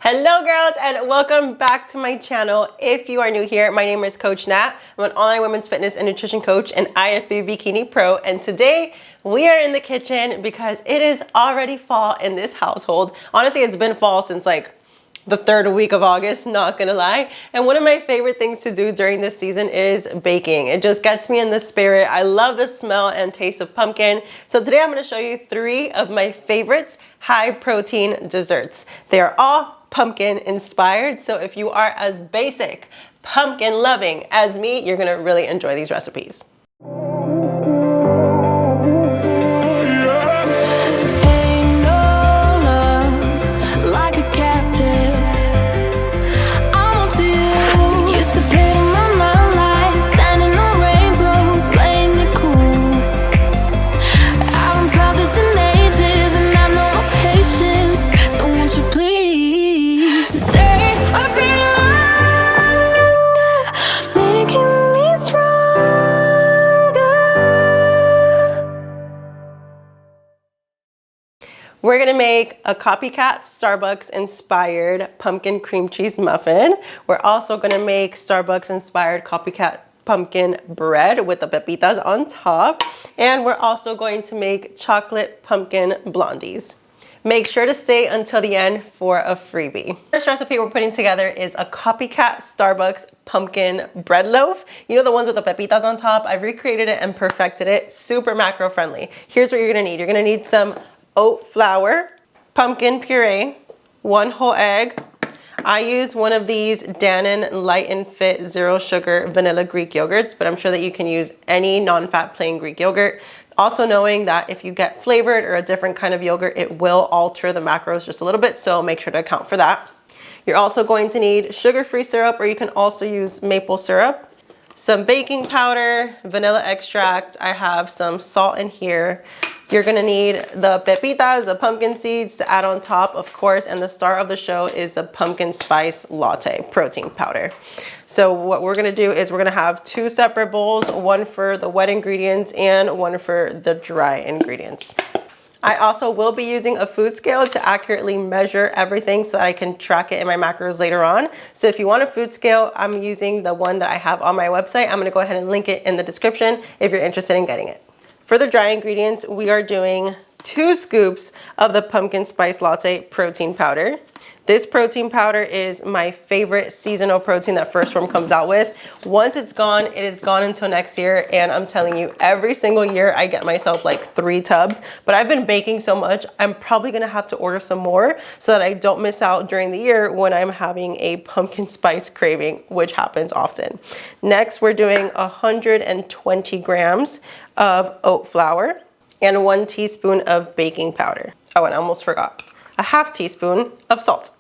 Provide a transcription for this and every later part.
Hello girls and welcome back to my channel. If you are new here, my name is Coach Nat. I'm an online women's fitness and nutrition coach and IFB Bikini Pro. And today we are in the kitchen because it is already fall in this household. Honestly, it's been fall since like the third week of August, not gonna lie. And one of my favorite things to do during this season is baking. It just gets me in the spirit. I love the smell and taste of pumpkin. So today I'm gonna show you 3 of my favorites high protein desserts. They are all pumpkin inspired. So if you are as basic pumpkin loving as me, you're gonna really enjoy these recipes. We're gonna make a copycat Starbucks inspired pumpkin cream cheese muffin. We're also gonna make Starbucks inspired copycat pumpkin bread with the pepitas on top. And we're also going to make chocolate pumpkin blondies. Make sure to stay until the end for a freebie. First recipe we're putting together is a copycat Starbucks pumpkin bread loaf. You know, the ones with the pepitas on top? I've recreated it and perfected it. Super macro friendly. Here's what you're gonna need. You're gonna need some oat flour, pumpkin puree, 1 whole egg. I use one of these Dannon Light and Fit zero sugar vanilla Greek yogurts, but I'm sure that you can use any non-fat plain Greek yogurt. Also knowing that if you get flavored or a different kind of yogurt, it will alter the macros just a little bit, so make sure to account for that. You're also going to need sugar-free syrup, or you can also use maple syrup, some baking powder, vanilla extract. I have some salt in here. You're gonna need the pepitas, the pumpkin seeds to add on top, of course, and the star of the show is the pumpkin spice latte protein powder. So what we're gonna do is we're gonna have 2 separate bowls, one for the wet ingredients and one for the dry ingredients. I also will be using a food scale to accurately measure everything so that I can track it in my macros later on. So if you want a food scale, I'm using the one that I have on my website. I'm gonna go ahead and link it in the description if you're interested in getting it. For the dry ingredients, we are doing 2 scoops of the pumpkin spice latte protein powder. This protein powder is my favorite seasonal protein that First Form comes out with. Once it's gone, it is gone until next year. And I'm telling you, every single year I get myself like 3 tubs, but I've been baking so much, I'm probably gonna have to order some more so that I don't miss out during the year when I'm having a pumpkin spice craving, which happens often. Next, we're doing 120 grams of oat flour and 1 teaspoon of baking powder. Oh, and I almost forgot, a half teaspoon of salt.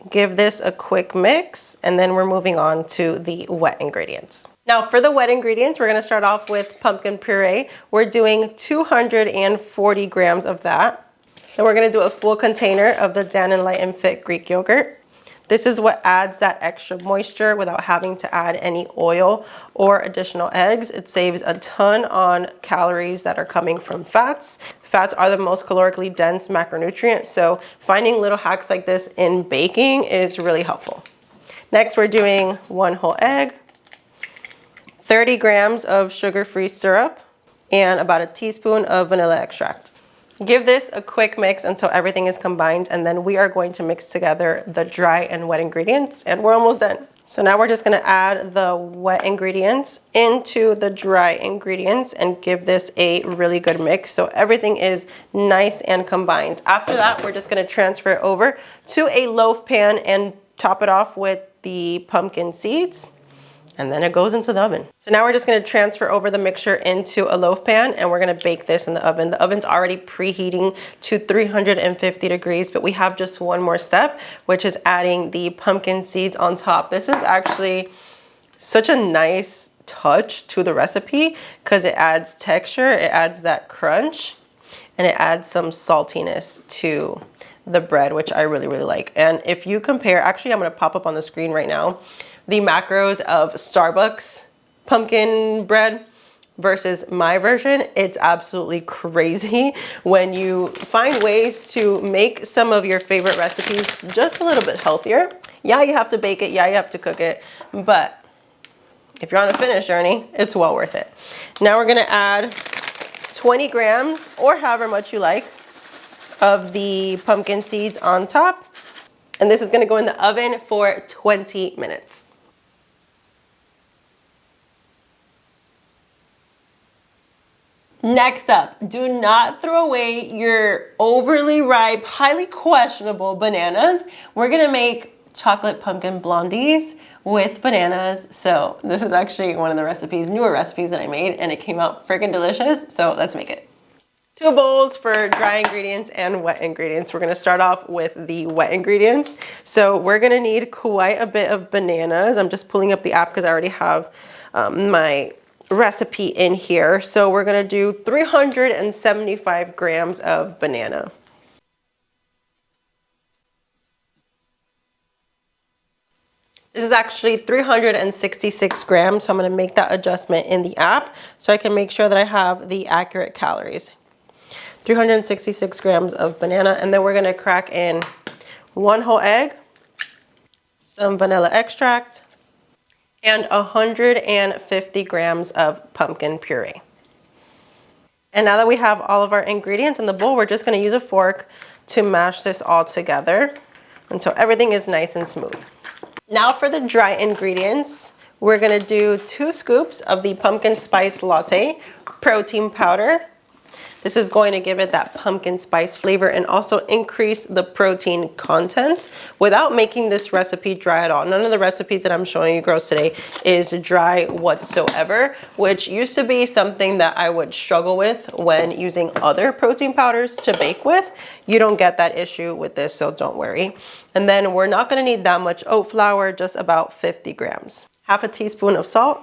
Give this a quick mix, and then we're moving on to the wet ingredients. Now for the wet ingredients, we're gonna start off with pumpkin puree. We're doing 240 grams of that. And we're gonna do a full container of the Dannon Light and Fit Greek yogurt. This is what adds that extra moisture without having to add any oil or additional eggs. It saves a ton on calories that are coming from fats. Fats are the most calorically dense macronutrient, so finding little hacks like this in baking is really helpful. Next, we're doing 1 whole egg, 30 grams of sugar-free syrup, and about a teaspoon of vanilla extract. Give this a quick mix until everything is combined, and then we are going to mix together the dry and wet ingredients, and we're almost done. So now we're just gonna add the wet ingredients into the dry ingredients and give this a really good mix so everything is nice and combined. After that, we're just gonna transfer it over to a loaf pan and top it off with the pumpkin seeds. And then it goes into the oven. So now we're just gonna transfer over the mixture into a loaf pan and we're gonna bake this in the oven. The oven's already preheating to 350 degrees, but we have just one more step, which is adding the pumpkin seeds on top. This is actually such a nice touch to the recipe because it adds texture, it adds that crunch, and it adds some saltiness to the bread, which I really, really like. And if you compare, actually I'm gonna pop up on the screen right now, the macros of Starbucks pumpkin bread versus my version, it's absolutely crazy when you find ways to make some of your favorite recipes just a little bit healthier. Yeah, you have to bake it. Yeah, you have to cook it. But if you're on a fitness journey, it's well worth it. Now we're gonna add 20 grams or however much you like of the pumpkin seeds on top. And this is gonna go in the oven for 20 minutes. Next up, do not throw away your overly ripe, highly questionable bananas. We're gonna make chocolate pumpkin blondies with bananas. So this is actually one of the recipes, newer recipes that I made, and it came out freaking delicious. So let's make it. 2 bowls for dry ingredients and wet ingredients. We're gonna start off with the wet ingredients. So we're gonna need quite a bit of bananas. I'm just pulling up the app because I already have my recipe in here. So we're gonna do 375 grams of banana. This is actually 366 grams, so I'm gonna make that adjustment in the app so I can make sure that I have the accurate calories. 366 grams of banana, and then we're gonna crack in 1 whole egg, some vanilla extract, and 150 grams of pumpkin puree. And now that we have all of our ingredients in the bowl, we're just gonna use a fork to mash this all together until everything is nice and smooth. Now for the dry ingredients, we're gonna do 2 scoops of the pumpkin spice latte protein powder. This is going to give it that pumpkin spice flavor and also increase the protein content without making this recipe dry at all. None of the recipes that I'm showing you girls today is dry whatsoever, which used to be something that I would struggle with when using other protein powders to bake with. You don't get that issue with this, so don't worry. And then we're not gonna need that much oat flour, just about 50 grams. Half a teaspoon of salt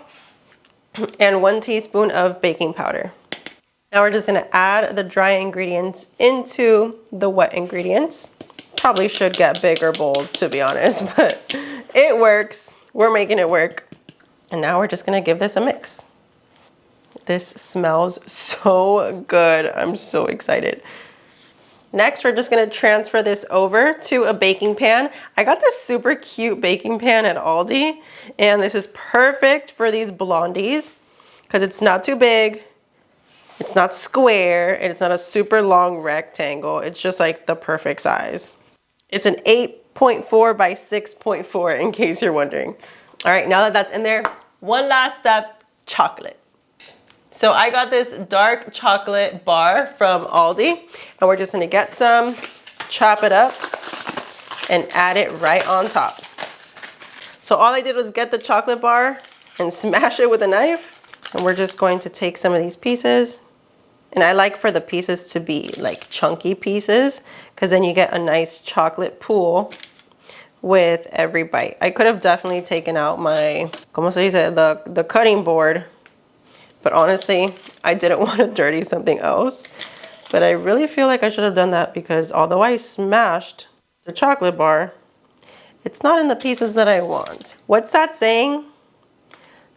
and 1 teaspoon of baking powder. Now we're just gonna add the dry ingredients into the wet ingredients. Probably should get bigger bowls, to be honest, but it works. We're making it work. And now we're just gonna give this a mix. This smells so good. I'm so excited. Next, we're just gonna transfer this over to a baking pan. I got this super cute baking pan at Aldi, and this is perfect for these blondies because it's not too big. It's not square, and it's not a super long rectangle. It's just like the perfect size. It's an 8.4 by 6.4 in case you're wondering. All right, now that that's in there, one last step, chocolate. So I got this dark chocolate bar from Aldi, and we're just gonna get some, chop it up, and add it right on top. So all I did was get the chocolate bar and smash it with a knife, and we're just going to take some of these pieces. And I like for the pieces to be like chunky pieces because then you get a nice chocolate pool with every bite. I could have definitely taken out my, ¿cómo se dice? The cutting board, but honestly, I didn't want to dirty something else. But I really feel like I should have done that because although I smashed the chocolate bar, it's not in the pieces that I want. What's that saying?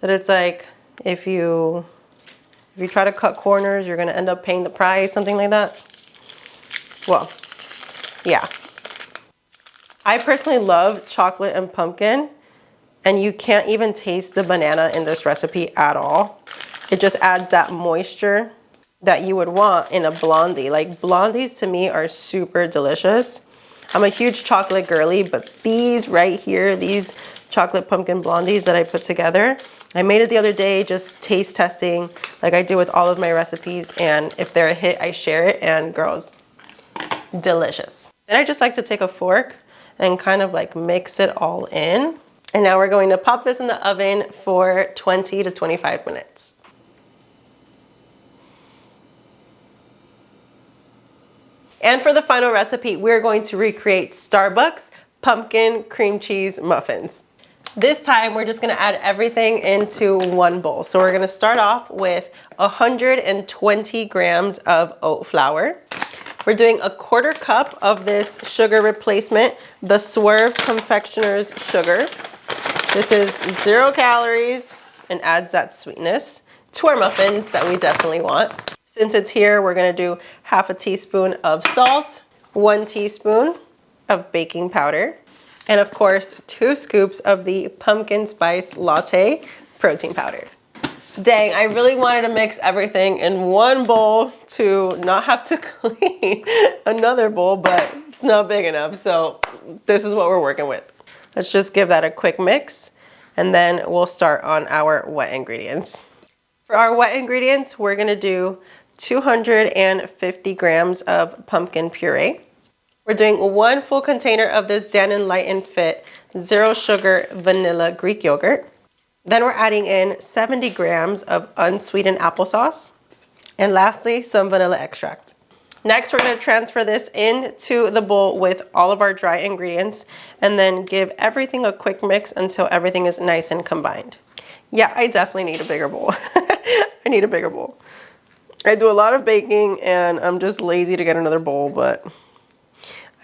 That it's like, if you try to cut corners, you're gonna end up paying the price, something like that. Well, yeah. I personally love chocolate and pumpkin, and you can't even taste the banana in this recipe at all. It just adds that moisture that you would want in a blondie. Like blondies to me are super delicious. I'm a huge chocolate girly, but these right here, these chocolate pumpkin blondies that I put together, I made it the other day, just taste testing like I do with all of my recipes, and if they're a hit, I share it, and girls, delicious. Then I just like to take a fork and kind of like mix it all in. And now we're going to pop this in the oven for 20 to 25 minutes. And for the final recipe, we're going to recreate Starbucks pumpkin cream cheese muffins. This time, we're just gonna add everything into one bowl. So we're gonna start off with 120 grams of oat flour. We're doing 1/4 cup of this sugar replacement, the Swerve Confectioner's sugar. This is 0 calories and adds that sweetness. to our muffins that we definitely want. Since it's here, we're gonna do half a teaspoon of salt, 1 teaspoon of baking powder, and of course, 2 scoops of the pumpkin spice latte protein powder. Dang, I really wanted to mix everything in one bowl to not have to clean another bowl, but it's not big enough, so this is what we're working with. Let's just give that a quick mix, and then we'll start on our wet ingredients. For our wet ingredients, we're gonna do 250 grams of pumpkin puree. We're doing 1 full container of this Nathaliecfit 0 sugar vanilla Greek yogurt. Then we're adding in 70 grams of unsweetened applesauce. And lastly, some vanilla extract. Next, we're gonna transfer this into the bowl with all of our dry ingredients and then give everything a quick mix until everything is nice and combined. Yeah, I definitely need a bigger bowl. I need a bigger bowl. I do a lot of baking and I'm just lazy to get another bowl, but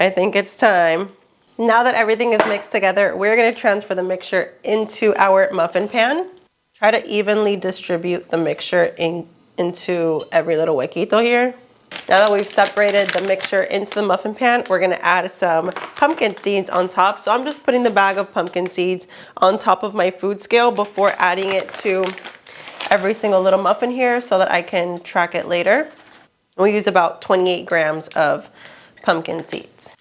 I think it's time. Now that everything is mixed together, we're gonna transfer the mixture into our muffin pan. Try to evenly distribute the mixture into every little huequito here. Now that we've separated the mixture into the muffin pan, we're gonna add some pumpkin seeds on top. So I'm just putting the bag of pumpkin seeds on top of my food scale before adding it to every single little muffin here so that I can track it later. We use about 28 grams of pumpkin seeds.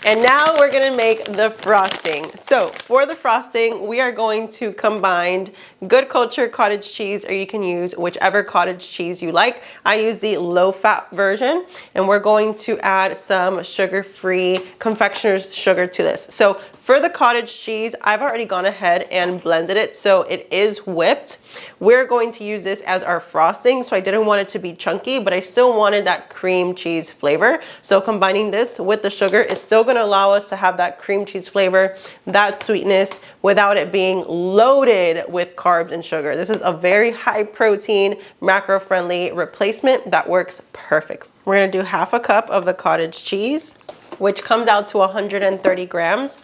And now we're gonna make the frosting. So for the frosting, we are going to combine Good Culture cottage cheese, or you can use whichever cottage cheese you like. I use the low fat version, and we're going to add some sugar-free confectioner's sugar to this. So for the cottage cheese, I've already gone ahead and blended it, so it is whipped. We're going to use this as our frosting, so I didn't want it to be chunky, but I still wanted that cream cheese flavor. So combining this with the sugar is still gonna allow us to have that cream cheese flavor, that sweetness, without it being loaded with carbs and sugar. This is a very high protein, macro-friendly replacement that works perfect. We're gonna do half a cup of the cottage cheese, which comes out to 130 grams.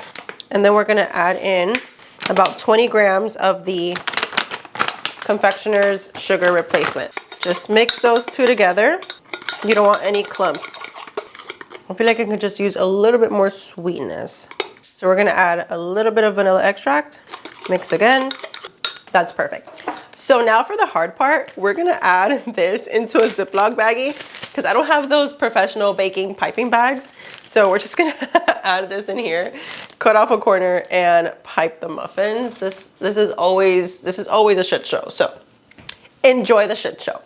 And then we're gonna add in about 20 grams of the confectioner's sugar replacement. Just mix those two together. You don't want any clumps. I feel like I can just use a little bit more sweetness. So we're gonna add a little bit of vanilla extract, mix again. That's perfect. So now for the hard part, we're gonna add this into a Ziploc baggie because I don't have those professional baking piping bags. So we're just gonna add this in here, cut off a corner and pipe the muffins. This is always a shit show. So enjoy the shit show.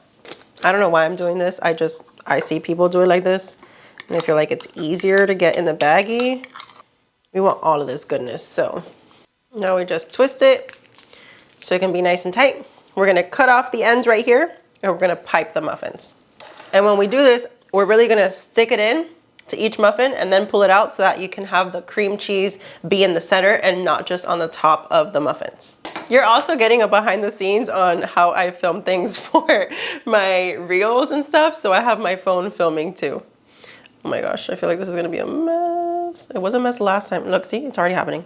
I don't know why I'm doing this. I see people do it like this. And I feel like it's easier to get in the baggie. We want all of this goodness. So now we just twist it so it can be nice and tight. We're gonna cut off the ends right here and we're gonna pipe the muffins. And when we do this, we're really gonna stick it in to each muffin and then pull it out so that you can have the cream cheese be in the center and not just on the top of the muffins. You're also getting a behind the scenes on how I film things for my reels and stuff. So I have my phone filming too. Oh my gosh, I feel like this is gonna be a mess. It was a mess last time. Look, see, it's already happening.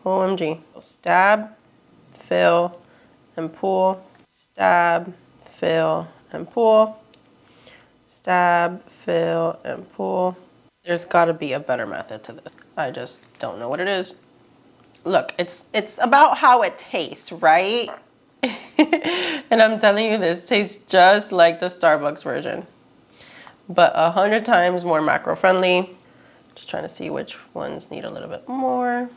OMG. Stab, fill, and pull. Stab, fill, and pull. Stab, fill, and pull. There's gotta be a better method to this. I just don't know what it is. Look, it's about how it tastes, right? And I'm telling you, this tastes just like the Starbucks version, but 100 times more macro friendly. Just trying to see which ones need a little bit more.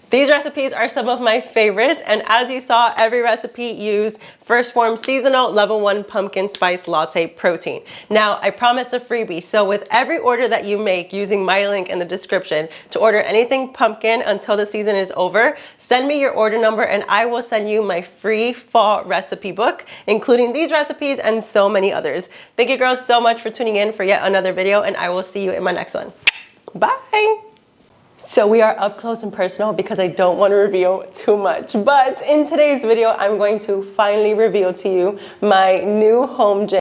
These recipes are some of my favorites, and as you saw, every recipe used First Form Seasonal Level 1 Pumpkin Spice Latte Protein. Now, I promised a freebie, so with every order that you make using my link in the description to order anything pumpkin until the season is over, send me your order number and I will send you my free fall recipe book, including these recipes and so many others. Thank you girls so much for tuning in for yet another video, and I will see you in my next one. Bye! So we are up close and personal because I don't want to reveal too much. But in today's video, I'm going to finally reveal to you my new home gym.